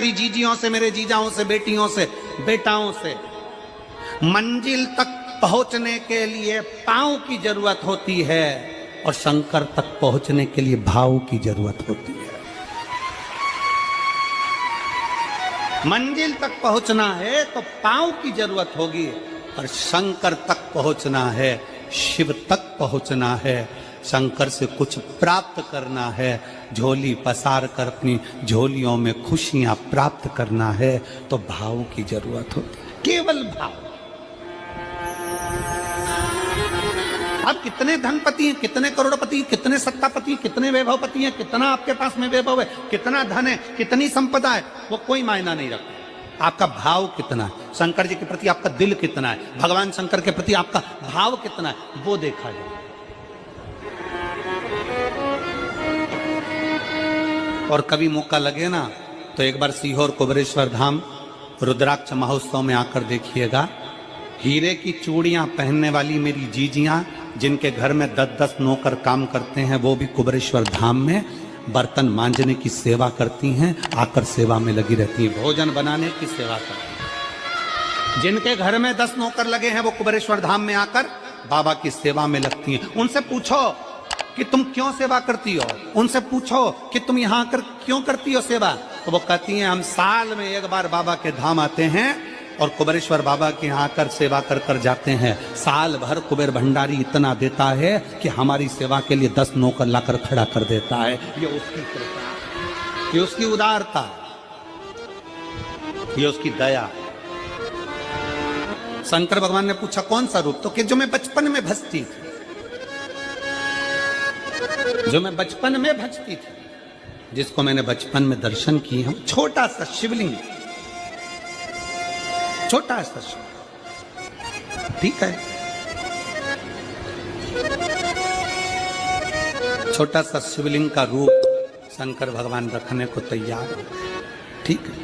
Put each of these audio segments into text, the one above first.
मेरी जीजियों से, मेरे जीजाओं से, बेटियों से, बेटाओं से। मंजिल तक पहुंचने के लिए पांव की जरूरत होती है और शंकर तक पहुंचने के लिए भाव की जरूरत होती है। मंजिल तक पहुंचना है तो पांव की जरूरत होगी, और शंकर तक पहुंचना है, शिव तक पहुंचना है, शंकर से कुछ प्राप्त करना है, झोली पसार कर अपनी झोलियों में खुशियां प्राप्त करना है, तो भाव की जरूरत होती है, केवल भाव। अब कितने धनपति हैं, कितने करोड़पति, कितने सत्तापति, कितने वैभवपति हैं, कितना आपके पास में वैभव है, कितना धन है, कितनी संपदा है, वो कोई मायना नहीं रखता। आपका भाव कितना है, शंकर जी के प्रति आपका दिल कितना है, भगवान शंकर के प्रति आपका भाव कितना है, वो देखा जाए। और कभी मौका लगे ना तो एक बार सीहोर कुबेरेश्वर धाम रुद्राक्ष महोत्सव में आकर देखिएगा। हीरे की चूड़ियां पहनने वाली मेरी जीजियां, जिनके घर में 10-10 नौकर काम करते हैं, वो भी कुबेरेश्वर धाम में बर्तन मांजने की सेवा करती हैं, आकर सेवा में लगी रहती हैं, भोजन बनाने की सेवा करती हैं। जिनके घर में 10 नौकर लगे हैं, वो कुबेरेश्वर धाम में आकर बाबा की सेवा में लगती हैं। उनसे पूछो कि तुम क्यों सेवा करती हो, उनसे पूछो कि तुम यहाँ आकर क्यों करती हो सेवा, तो वो कहती हैं हम साल में एक बार बाबा के धाम आते हैं और कुबेरेश्वर बाबा के यहाँ आकर सेवा कर कर जाते हैं। साल भर कुबेर भंडारी इतना देता है कि हमारी सेवा के लिए 10 नौकर लाकर खड़ा कर देता है। ये उसकी कृपा, ये उसकी उदारता, ये उसकी दया। शंकर भगवान ने पूछा कौन सा रूप, तो कि जो मैं बचपन में भजती थी, जो मैं बचपन में भजती थी, जिसको मैंने बचपन में दर्शन किए हैं, छोटा सा शिवलिंग, छोटा सा शिवलिंग, ठीक है, छोटा सा शिवलिंग का रूप शंकर भगवान रखने को तैयार है, ठीक है।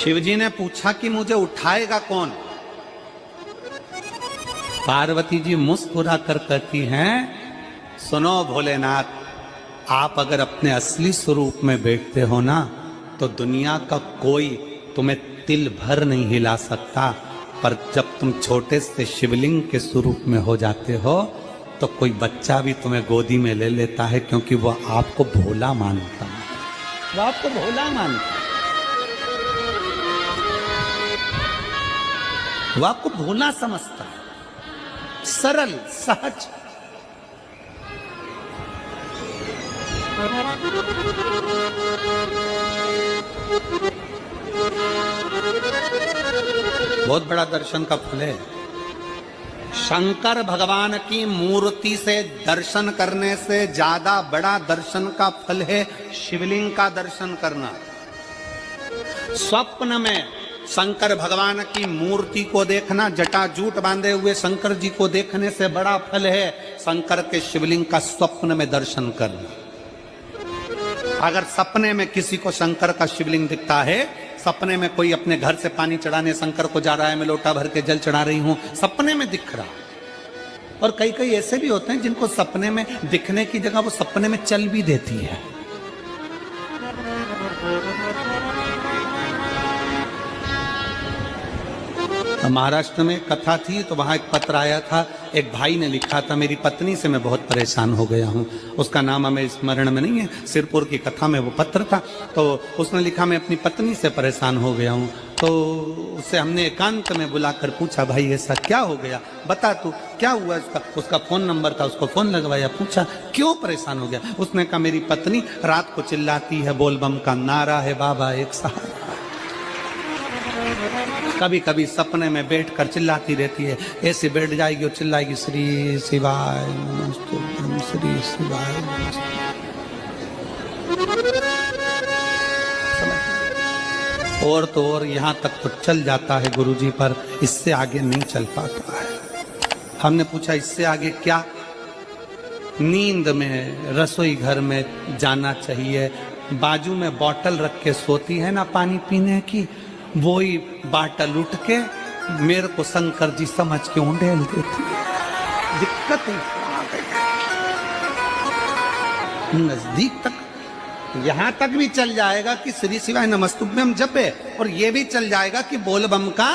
शिवजी ने पूछा कि मुझे उठाएगा कौन। पार्वती जी मुस्कुरा कर कहती हैं, सुनो भोलेनाथ, आप अगर अपने असली स्वरूप में बैठते हो ना, तो दुनिया का कोई तुम्हें तिल भर नहीं हिला सकता, पर जब तुम छोटे से शिवलिंग के स्वरूप में हो जाते हो तो कोई बच्चा भी तुम्हें गोदी में ले लेता है, क्योंकि वह आपको भोला मानता है, वह आपको भोला मानता है, वह आपको भोला समझता है, सरल सहज। बहुत बड़ा दर्शन का फल है। शंकर भगवान की मूर्ति से दर्शन करने से ज्यादा बड़ा दर्शन का फल है शिवलिंग का दर्शन करना। स्वप्न में शंकर भगवान की मूर्ति को देखना, जटाजूट बांधे हुए शंकर जी को देखने से बड़ा फल है शंकर के शिवलिंग का स्वप्न में दर्शन करना। अगर सपने में किसी को शंकर का शिवलिंग दिखता है, सपने में कोई अपने घर से पानी चढ़ाने शंकर को जा रहा है, मैं लोटा भर के जल चढ़ा रही हूं, सपने में दिख रहा। और कई कई ऐसे भी होते हैं जिनको सपने में दिखने की जगह वो सपने में चल भी देती है। महाराष्ट्र में कथा थी तो वहां एक पत्र आया था, एक भाई ने लिखा था, मेरी पत्नी से मैं बहुत परेशान हो गया हूं। उसका नाम हमें स्मरण में नहीं है, सिरपुर की कथा में वो पत्र था। तो उसने लिखा मैं अपनी पत्नी से परेशान हो गया हूं। तो उससे हमने एकांत में बुलाकर पूछा, भाई ऐसा क्या हो गया, बता तू क्या हुआ। उसका फोन नंबर था, उसको फोन लगवाया, पूछा क्यों परेशान हो गया। उसने कहा मेरी पत्नी रात को चिल्लाती है, बोलबम का नारा है, बाबा एक सहारा। कभी कभी सपने में बैठकर चिल्लाती रहती है, ऐसे बैठ जाएगी और चिल्लाएगी श्री शिवाय नमस्ते, श्री शिवाय नमस्ते। और तो और यहाँ तक तो चल जाता है गुरुजी, पर इससे आगे नहीं चल पाता है। हमने पूछा इससे आगे क्या। नींद में रसोई घर में जाना चाहिए, बाजू में बोतल रख के सोती है ना पानी पीने की, वही बाटल उठ के मेरे को शंकर जी समझ के उंडेल देती है। दिक्कत आ गई, नजदीक तक यहां तक भी चल जाएगा कि श्री शिवाय नमस्तुभ्यम जप है, और ये भी चल जाएगा कि बोल बम का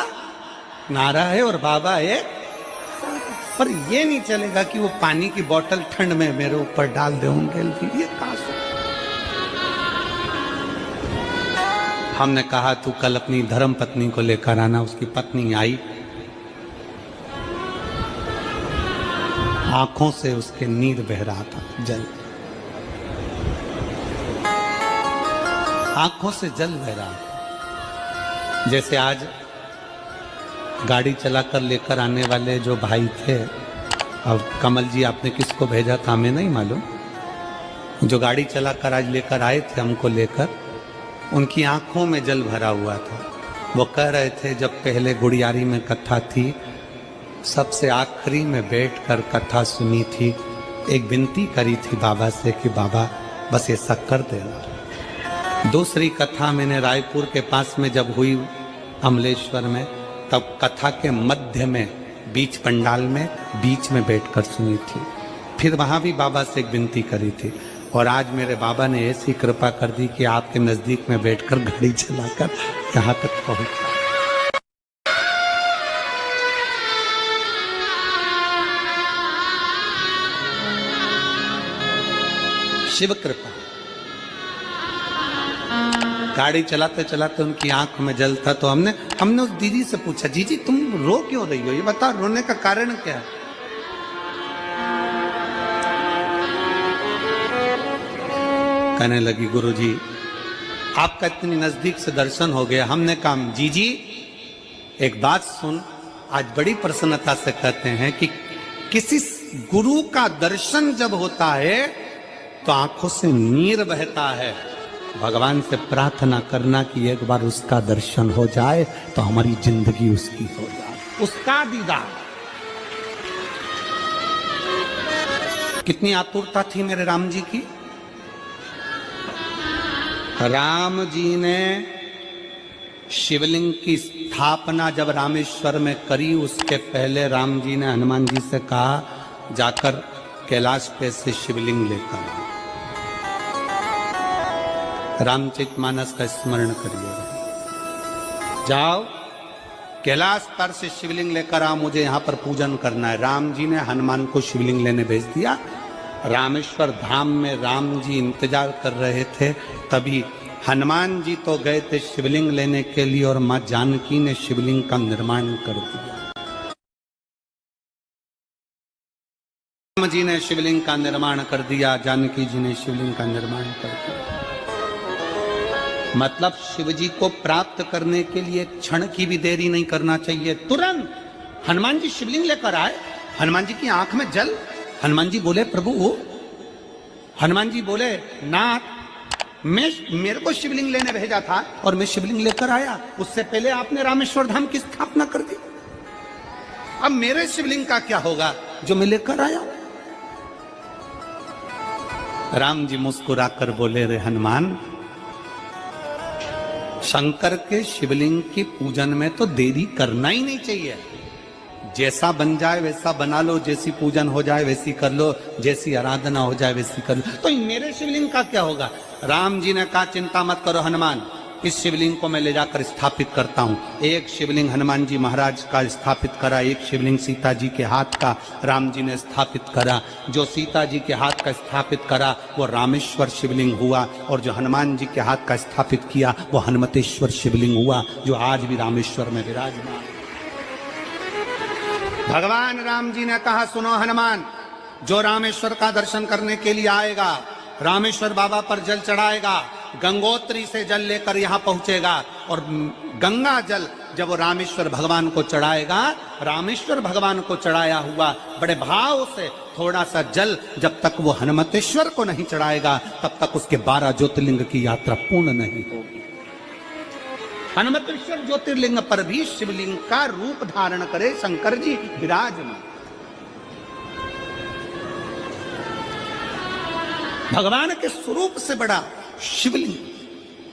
नारा है और बाबा है, पर ये नहीं चलेगा कि वो पानी की बोतल ठंड में मेरे ऊपर डाल दे उनके लिए। ये कहां से? हमने कहा तू कल अपनी धर्म पत्नी को लेकर आना। उसकी पत्नी आई, आंखों से उसके नीर बह रहा था, जल, आंखों से जल बह रहा था। जैसे आज गाड़ी चलाकर लेकर आने वाले जो भाई थे, अब कमल जी आपने किसको भेजा था हमें नहीं मालूम, जो गाड़ी चलाकर आज लेकर आए थे हमको लेकर, उनकी आंखों में जल भरा हुआ था। वो कह रहे थे जब पहले गुड़ियारी में कथा थी, सबसे आखिरी में बैठकर कथा सुनी थी, एक विनती करी थी बाबा से कि बाबा बस ये शक्कर देना। दूसरी कथा मैंने रायपुर के पास में जब हुई अमलेश्वर में, तब कथा के मध्य में बीच पंडाल में बीच में बैठकर सुनी थी। फिर वहां भी बाबा से एक विनती करी थी, और आज मेरे बाबा ने ऐसी कृपा कर दी कि आपके नजदीक में बैठकर गाड़ी चलाकर यहाँ तक पहुंचा। शिव कृपा। गाड़ी चलाते चलाते उनकी आंख में जल था, तो हमने उस दीदी से पूछा, जीजी तुम रो क्यों रही हो, ये बताओ रोने का कारण क्या है? कहने लगी गुरुजी आपका इतनी नजदीक से दर्शन हो गया। हमने कहा जीजी एक बात सुन, आज बड़ी प्रसन्नता से कहते हैं कि किसी गुरु का दर्शन जब होता है तो आंखों से नीर बहता है। भगवान से प्रार्थना करना कि एक बार उसका दर्शन हो जाए तो हमारी जिंदगी उसकी हो जाए, उसका दीदार। कितनी आतुरता थी मेरे राम जी की। राम जी ने शिवलिंग की स्थापना जब रामेश्वर में करी, उसके पहले राम जी ने हनुमान जी से कहा जाकर कैलाश पे से शिवलिंग लेकर आओ। रामचरितमानस का स्मरण करिए, जाओ कैलाश पर से शिवलिंग लेकर आओ, मुझे यहाँ पर पूजन करना है। राम जी ने हनुमान को शिवलिंग लेने भेज दिया। रामेश्वर धाम में राम जी इंतजार कर रहे थे, तभी हनुमान जी तो गए थे शिवलिंग लेने के लिए, और मां जानकी ने शिवलिंग का निर्माण कर दिया। राम जी ने शिवलिंग का निर्माण कर दिया, जानकी जी ने शिवलिंग का निर्माण कर दिया। मतलब शिव जी को प्राप्त करने के लिए क्षण की भी देरी नहीं करना चाहिए। तुरंत हनुमान जी शिवलिंग लेकर आए, हनुमान जी की आंख में जल। हनुमान जी बोले प्रभु, हनुमान जी बोले नाथ मेरे को शिवलिंग लेने भेजा था और मैं शिवलिंग लेकर आया, उससे पहले आपने रामेश्वर धाम की स्थापना कर दी। अब मेरे शिवलिंग का क्या होगा जो मैं लेकर आया? राम जी मुस्कुराकर बोले, रे हनुमान, शंकर के शिवलिंग की पूजन में तो देरी करना ही नहीं चाहिए। जैसा बन जाए वैसा बना लो, जैसी पूजन हो जाए वैसी कर लो, जैसी आराधना हो जाए वैसी कर लो। तो मेरे शिवलिंग का क्या होगा? राम जी ने कहा चिंता मत करो हनुमान, इस शिवलिंग को मैं ले जाकर स्थापित करता हूँ। एक शिवलिंग हनुमान जी महाराज का स्थापित करा, एक शिवलिंग सीता जी के हाथ का राम जी ने स्थापित करा। जो सीता जी के हाथ का स्थापित करा वो रामेश्वर शिवलिंग हुआ, और जो हनुमान जी के हाथ का स्थापित किया वो हनुमतेश्वर शिवलिंग हुआ, जो आज भी रामेश्वर में विराजमान। भगवान राम जी ने कहा सुनो हनुमान, जो रामेश्वर का दर्शन करने के लिए आएगा, रामेश्वर बाबा पर जल चढ़ाएगा, गंगोत्री से जल लेकर यहाँ पहुंचेगा, और गंगा जल जब वो रामेश्वर भगवान को चढ़ाएगा, रामेश्वर भगवान को चढ़ाया हुआ बड़े भाव से थोड़ा सा जल जब तक वो हनुमतेश्वर को नहीं चढ़ाएगा, तब तक उसके 12 ज्योतिर्लिंग की यात्रा पूर्ण नहीं होगी। हनुमतेश्वर ज्योतिर्लिंग पर भी शिवलिंग का रूप धारण करे शंकर जी विराजमान। भगवान के स्वरूप से बड़ा शिवलिंग,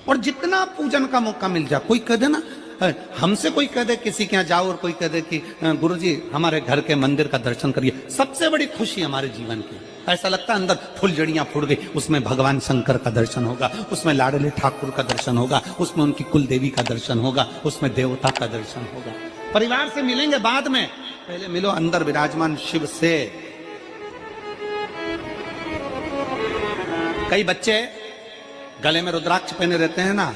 और जितना पूजन का मौका मिल जाए, कोई कह देना हमसे कोई कह दे किसी के यहाँ जाओ और कोई कह दे कि गुरुजी हमारे घर के मंदिर का दर्शन करिए, सबसे बड़ी खुशी हमारे जीवन की। ऐसा लगता है अंदर फुलझड़ियां फूट गई, उसमें भगवान शंकर का दर्शन होगा, उसमें लाडले ठाकुर का दर्शन होगा, उसमें उनकी कुल देवी का दर्शन होगा, उसमें देवता का दर्शन होगा। परिवार से मिलेंगे बाद में, पहले मिलो अंदर विराजमान शिव से। कई बच्चे गले में रुद्राक्ष पहने रहते हैं ना,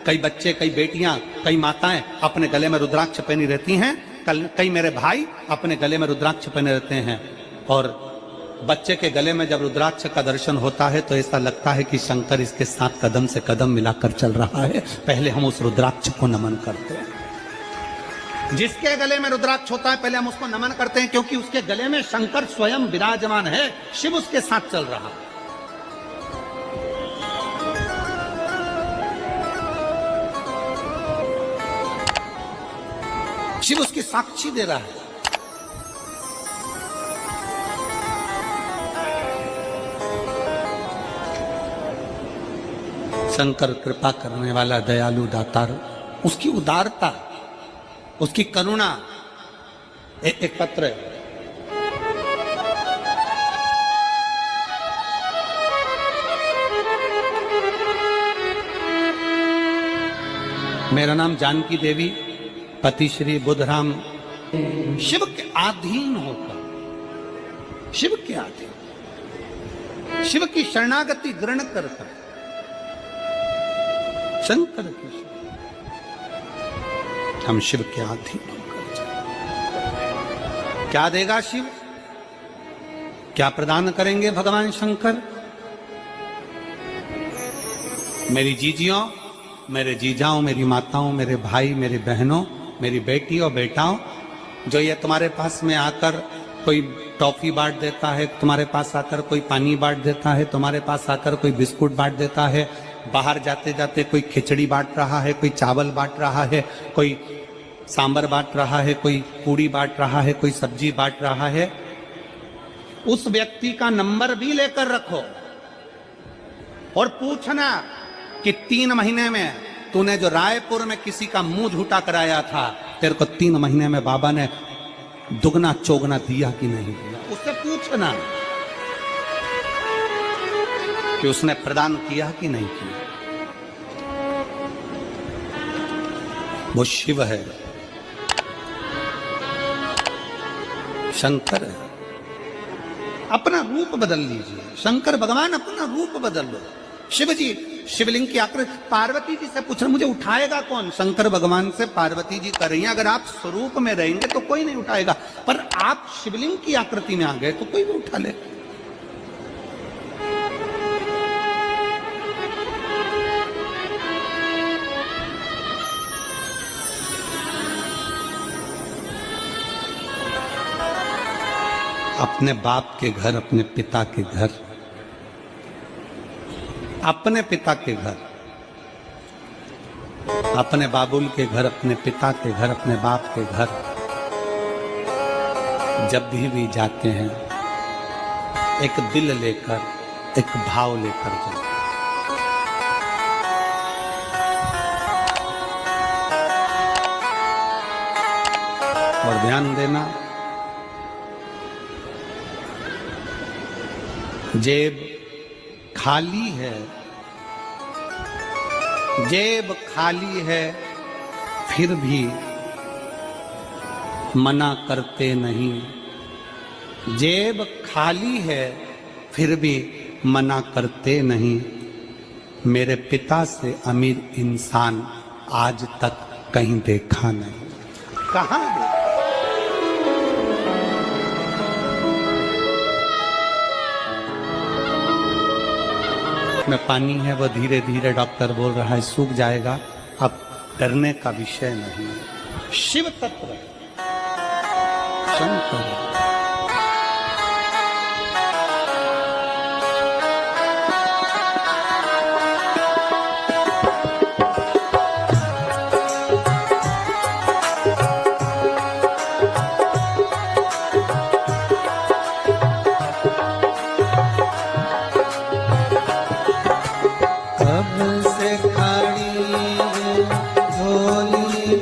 कई बच्चे, कई बेटियां, कई माताएं अपने गले में रुद्राक्ष पहनी रहती हैं, कई मेरे भाई अपने गले में रुद्राक्ष पहने रहते हैं। और बच्चे के गले में जब रुद्राक्ष का दर्शन होता है तो ऐसा लगता है कि शंकर इसके साथ कदम से कदम मिलाकर चल रहा है। पहले हम उस रुद्राक्ष को नमन करते हैं। जिसके गले में रुद्राक्ष होता है पहले हम उसको नमन करते हैं, क्योंकि उसके गले में शंकर स्वयं विराजमान है, शिव उसके साथ चल रहा है। शिव उसकी साक्षी दे रहा है। शंकर कृपा करने वाला, दयालु, दातार, उसकी उदारता, उसकी करुणा। एक पत्र है, मेरा नाम जानकी देवी, पति श्री बुधराम, शिव के अधीन होकर, शिव के अधीन, शिव की शरणागति ग्रहण कर शंकर की, हम शिव के अधीन होकर क्या देगा शिव, क्या प्रदान करेंगे भगवान शंकर? मेरी जीजियों, मेरे जीजाओं, मेरी माताओं, मेरे भाई, मेरी बहनों, मेरी बेटी और बेटाओं, जो ये तुम्हारे पास में आकर कोई टॉफी बांट देता है, तुम्हारे पास आकर कोई पानी बांट देता है, तुम्हारे पास आकर कोई बिस्कुट बांट देता है, बाहर जाते जाते कोई खिचड़ी बांट रहा है, कोई चावल बांट रहा है, कोई सांबर बांट रहा है, कोई पूड़ी बांट रहा है, कोई सब्जी बांट रहा है, उस व्यक्ति का नंबर भी लेकर रखो और पूछना कि 3 महीने में तूने जो रायपुर में किसी का मुंह झूठा कराया था, तेरे को 3 महीने में बाबा ने दुगना चौगना दिया कि नहीं दिया। उससे पूछना कि उसने प्रदान किया कि नहीं किया। वो शिव है, शंकर है। अपना रूप बदल लीजिए, शंकर भगवान अपना रूप बदल लो। शिव जी शिवलिंग की आकृति, पार्वती जी से पूछ रहे मुझे उठाएगा कौन? शंकर भगवान से पार्वती जी कर रही हैं, अगर आप स्वरूप में रहेंगे तो कोई नहीं उठाएगा, पर आप शिवलिंग की आकृति में आ गए तो कोई भी उठा ले। अपने बाप के घर, अपने पिता के घर, अपने पिता के घर, अपने बाबुल के घर, अपने पिता के घर, अपने बाप के घर जब भी जाते हैं, एक दिल लेकर, एक भाव लेकर जाओ। और ध्यान देना, जेब खाली है, जेब खाली है, फिर भी मना करते नहीं। जेब खाली है, फिर भी मना करते नहीं। मेरे पिता से अमीर इंसान आज तक कहीं देखा नहीं। कहाँ देखा? में पानी है, वो धीरे धीरे डॉक्टर बोल रहा है सूख जाएगा, अब डरने का विषय नहीं। शिव तत्व शंकर, कब से खड़ी भोली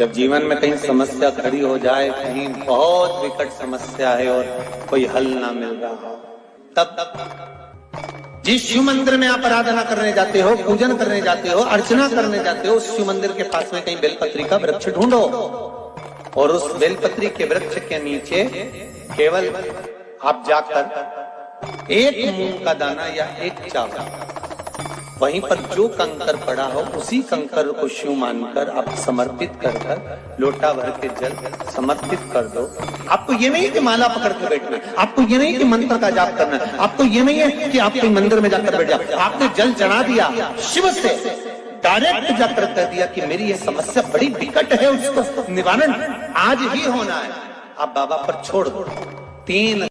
जब जीवन में कहीं समस्या खड़ी हो जाए, कहीं बहुत विकट समस्या है और कोई हल ना मिल रहा हो, तब जिस शिव मंदिर में आप आराधना करने जाते हो, पूजन करने जाते हो, अर्चना करने जाते हो, उस शिव मंदिर के पास में कहीं बेलपत्री का वृक्ष ढूंढो और उस बेलपत्री के वृक्ष के नीचे केवल आप जाकर एक मूंग का दाना या एक चावल, वहीं पर जो कंकर पड़ा हो उसी कंकर को शिव मानकर आप समर्पित कर लोटा भर के जल समर्पित कर दो। आपको ये नहीं कि माला पकड़ के बैठना है, आपको ये नहीं कि मंत्र का जाप करना है, आपको ये नहीं है कि आप कोई मंदिर में जाकर बैठ जाओ। आपने जल चढ़ा दिया, शिव से डायरेक्ट जाकर कह दिया कि मेरी ये समस्या बड़ी विकट है, उसको निवारण आज ही होना है। आप बाबा पर छोड़ दो। 3